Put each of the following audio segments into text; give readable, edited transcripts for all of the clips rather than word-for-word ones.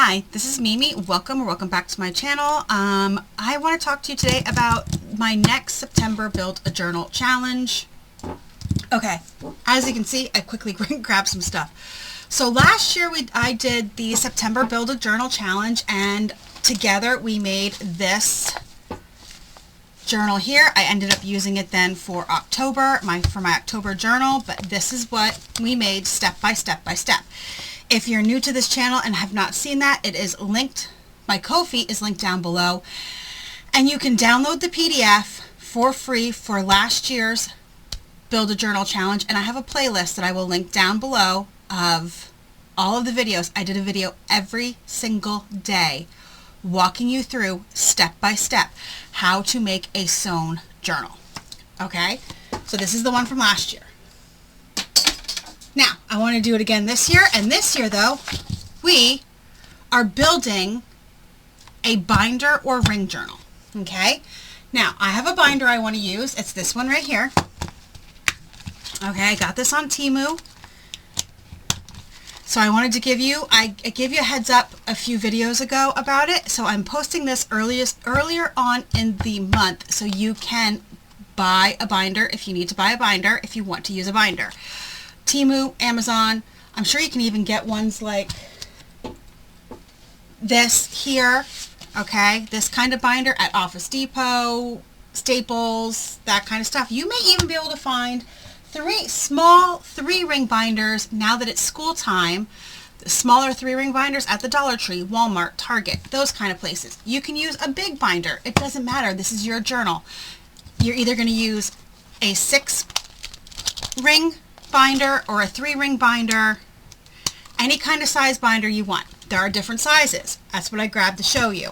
Hi, this is Mimi. Welcome back to my channel. I want to talk to you today about my next September Build a Journal challenge. Okay, as you can see, I quickly grabbed some stuff. So last year I did the September Build a Journal challenge, and together we made this journal here. I ended up using it then for October, for my October journal, but this is what we made step by step by step. If you're new to this channel and have not seen that, it is linked. My Ko-fi is linked down below, and you can download the PDF for free for last year's Build a Journal challenge, and I have a playlist that I will link down below of all of the videos. I did a video every single day walking you through step by step how to make a sewn journal. Okay, so this is the one from last year. Now, I want to do it again this year, and this year, though, we are building a binder or ring journal, okay? Now, I have a binder I want to use. It's this one right here. Okay, I got this on Temu. So I wanted to give you, I gave you a heads up a few videos ago about it, so I'm posting this earlier on in the month, so you can buy a binder if you need to buy a binder, if you want to use a binder. Temu, Amazon, I'm sure you can even get ones like this here, okay? This kind of binder at Office Depot, Staples, that kind of stuff. You may even be able to find small 3-ring binders now that it's school time, the smaller 3-ring binders at the Dollar Tree, Walmart, Target, those kind of places. You can use a big binder. It doesn't matter. This is your journal. You're either going to use a 6-ring binder or a 3-ring binder, any kind of size binder you want. There are different sizes. That's what I grabbed to show you.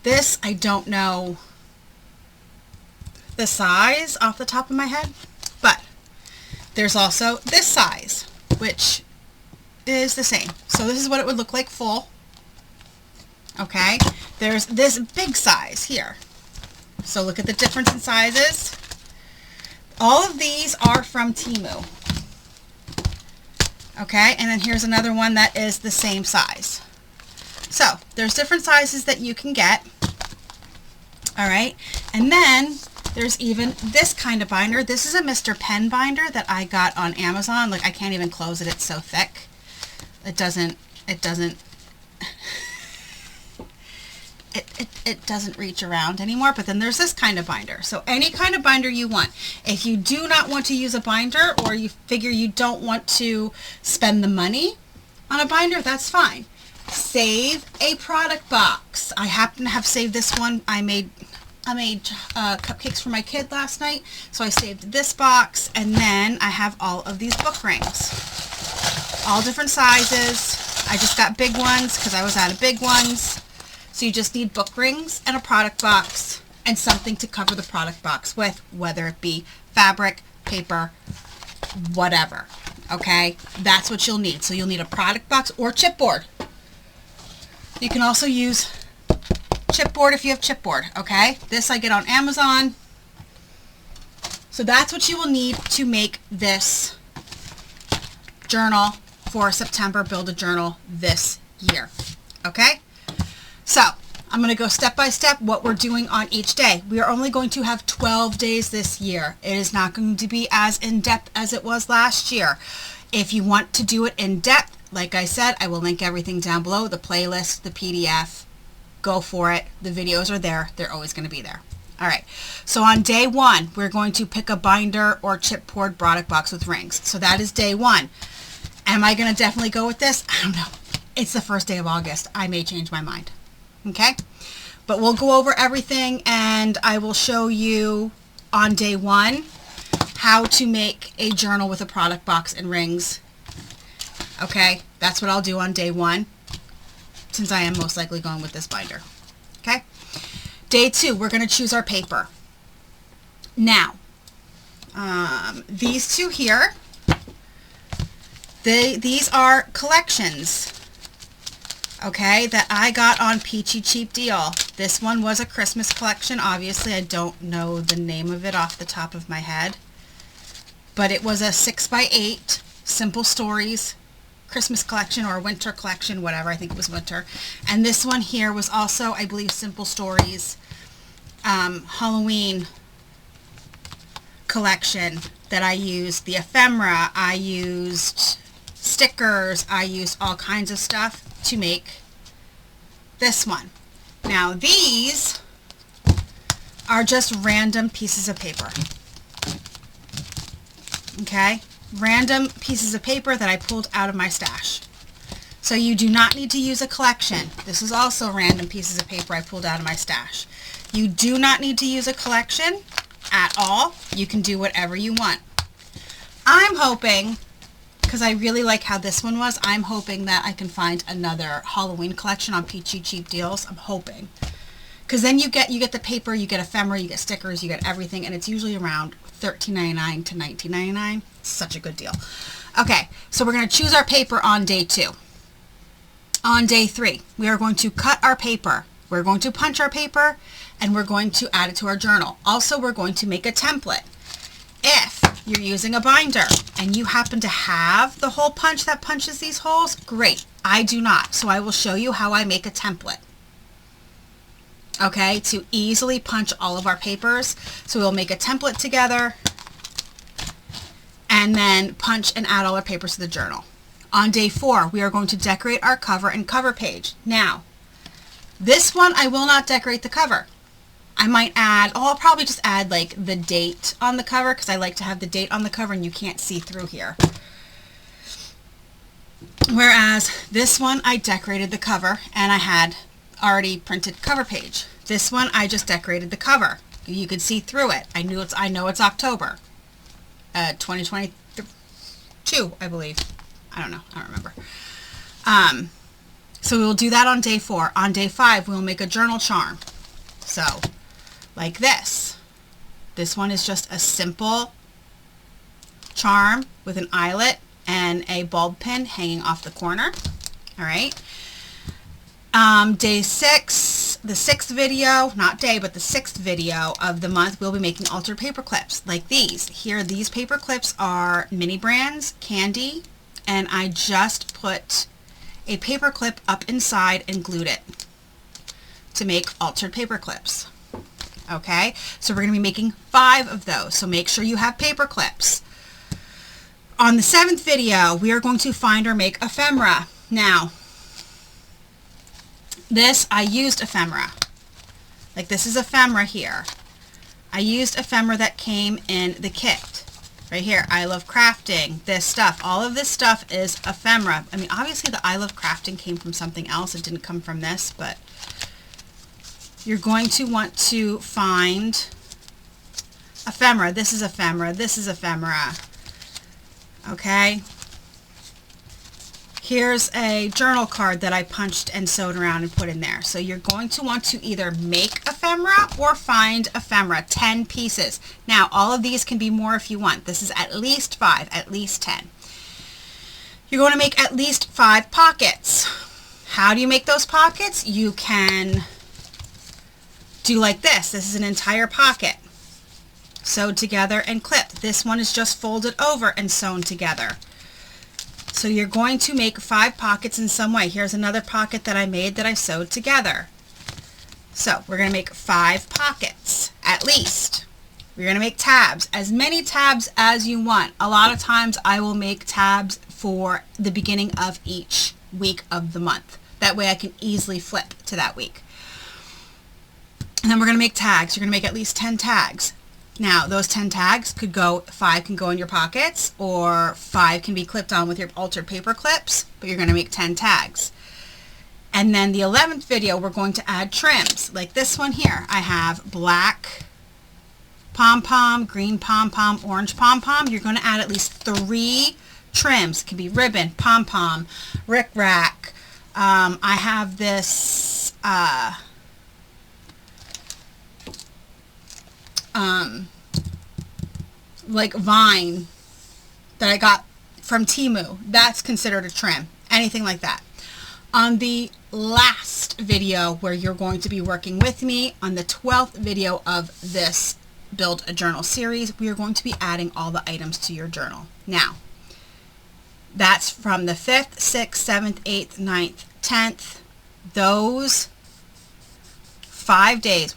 This, I don't know the size off the top of my head, but there's also this size, which is the same. So this is what it would look like full. Okay, there's this big size here. So look at the difference in sizes. All of these are from Temu. Okay, and then here's another one that is the same size. So there's different sizes that you can get. All right, and then there's even this kind of binder. This is a Mr. Pen binder that I got on Amazon. Like, I can't even close it. It's so thick. It doesn't reach around anymore. But then there's this kind of binder. So any kind of binder you want. If you do not want to use a binder, or you figure you don't want to spend the money on a binder, that's fine. Save a product box. I happen to have saved this one. I made cupcakes for my kid last night, so I saved this box, and then I have all of these book rings. All different sizes. I just got big ones because I was out of big ones. So you just need book rings and a product box and something to cover the product box with, whether it be fabric, paper, whatever. Okay, that's what you'll need. So you'll need a product box or chipboard. You can also use chipboard if you have chipboard. Okay, this I get on Amazon. So that's what you will need to make this journal for September Build a Journal this year. Okay, so I'm going to go step by step what we're doing on each day. We are only going to have 12 days this year. It is not going to be as in-depth as it was last year. If you want to do it in depth, like I said, I will link everything down below, the playlist, the PDF. Go for it. The videos are there. They're always going to be there. All right. So on day 1, we're going to pick a binder or chipboard product box with rings. So that is day 1. Am I going to definitely go with this? I don't know. It's the first day of August. I may change my mind. Okay? But we'll go over everything, and I will show you on day 1 how to make a journal with a product box and rings. Okay? That's what I'll do on day 1, since I am most likely going with this binder. Okay? Day 2, we're going to choose our paper. Now, these two here, these are collections, okay, that I got on Peachy Cheap Deal. This one was a Christmas collection. Obviously, I don't know the name of it off the top of my head, but it was a 6x8 Simple Stories Christmas collection or winter collection, whatever. I think it was winter. And this one here was also, I believe, Simple Stories Halloween collection that I used. The ephemera, I used stickers, I used all kinds of stuff to make this one. Now these are just random pieces of paper. Okay? Random pieces of paper that I pulled out of my stash. So you do not need to use a collection. This is also random pieces of paper I pulled out of my stash. You do not need to use a collection at all. You can do whatever you want. I'm hoping, because I really like how this one was, I'm hoping that I can find another Halloween collection on Peachy Cheap Deals. I'm hoping. Because then you get the paper, you get ephemera, you get stickers, you get everything, and it's usually around $13.99 to $19.99. Such a good deal. Okay, so we're going to choose our paper on day 2. On day 3, we are going to cut our paper. We're going to punch our paper, and we're going to add it to our journal. Also, we're going to make a template. If you're using a binder and you happen to have the hole punch that punches these holes, great. I do not, so I will show you how I make a template. Okay, to easily punch all of our papers. So we'll make a template together and then punch and add all our papers to the journal. On day 4, we are going to decorate our cover and cover page. Now, this one I will not decorate the cover. I might add, I'll probably just add like the date on the cover because I like to have the date on the cover and you can't see through here. Whereas this one I decorated the cover and I had already printed cover page. This one I just decorated the cover. You could see through it. I know it's October 2022, I believe. I don't know. I don't remember. So we'll do that on day 4. On day 5, we'll make a journal charm. So, like this. This one is just a simple charm with an eyelet and a bulb pin hanging off the corner. All right. Day 6, the 6th video, not day, but the 6th video of the month, we'll be making altered paper clips like these. Here, these paper clips are mini brands, candy, and I just put a paper clip up inside and glued it to make altered paper clips. Okay, so we're going to be making 5 of those, so make sure you have paper clips. On the 7th video, we are going to find or make ephemera. Now, this, I used ephemera. Like this is ephemera here. I used ephemera that came in the kit. Right here, I Love Crafting, this stuff. All of this stuff is ephemera. I mean, obviously the I Love Crafting came from something else. It didn't come from this, but you're going to want to find ephemera. This is ephemera. This is ephemera. Okay. Here's a journal card that I punched and sewed around and put in there. So you're going to want to either make ephemera or find ephemera, 10 pieces. Now, all of these can be more if you want. This is at least 5, at least 10. You're going to make at least 5 pockets. How do you make those pockets? You can do like this. This is an entire pocket sewed together and clipped. This one is just folded over and sewn together. So you're going to make 5 pockets in some way. Here's another pocket that I made that I sewed together. So we're going to make 5 pockets at least. We're going to make tabs, as many tabs as you want. A lot of times I will make tabs for the beginning of each week of the month. That way I can easily flip to that week. And then we're going to make tags. You're going to make at least 10 tags. Now, those 10 tags could go, 5 can go in your pockets, or 5 can be clipped on with your altered paper clips, but you're going to make 10 tags. And then the 11th video, we're going to add trims, like this one here. I have black pom-pom, green pom-pom, orange pom-pom. You're going to add at least 3 trims. It can be ribbon, pom-pom, rick-rack. I have this like vine that I got from Temu. That's considered a trim. Anything like that. On the last video where you're going to be working with me, on the 12th video of this Build a Journal series, we are going to be adding all the items to your journal. Now, That's from the 5th, 6th, 7th, 8th, 9th, 10th. Those 5 days,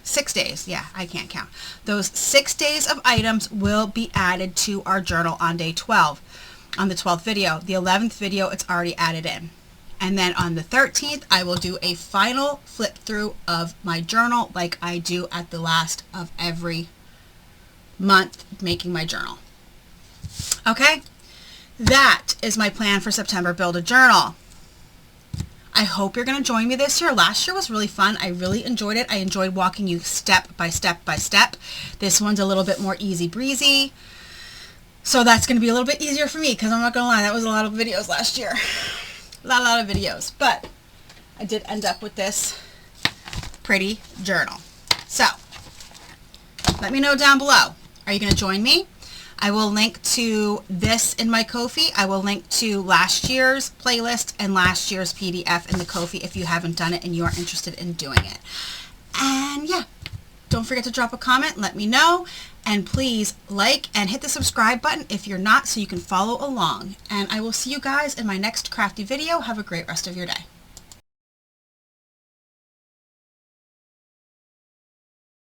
6 days, yeah, I can't count. Those 6 days of items will be added to our journal on day 12, on the 12th video. The 11th video, it's already added in. And then on the 13th, I will do a final flip through of my journal like I do at the last of every month making my journal. Okay? That is my plan for September Build a Journal. I hope you're going to join me this year. Last year was really fun. I really enjoyed it. I enjoyed walking you step by step by step. This one's a little bit more easy breezy. So that's going to be a little bit easier for me because I'm not going to lie, that was a lot of videos last year. A lot of videos, but I did end up with this pretty journal. So let me know down below. Are you going to join me? I will link to this in my Ko-fi. I will link to last year's playlist and last year's PDF in the Ko-fi if you haven't done it and you are interested in doing it. And yeah, don't forget to drop a comment. Let me know. And please like and hit the subscribe button if you're not so you can follow along. And I will see you guys in my next crafty video. Have a great rest of your day.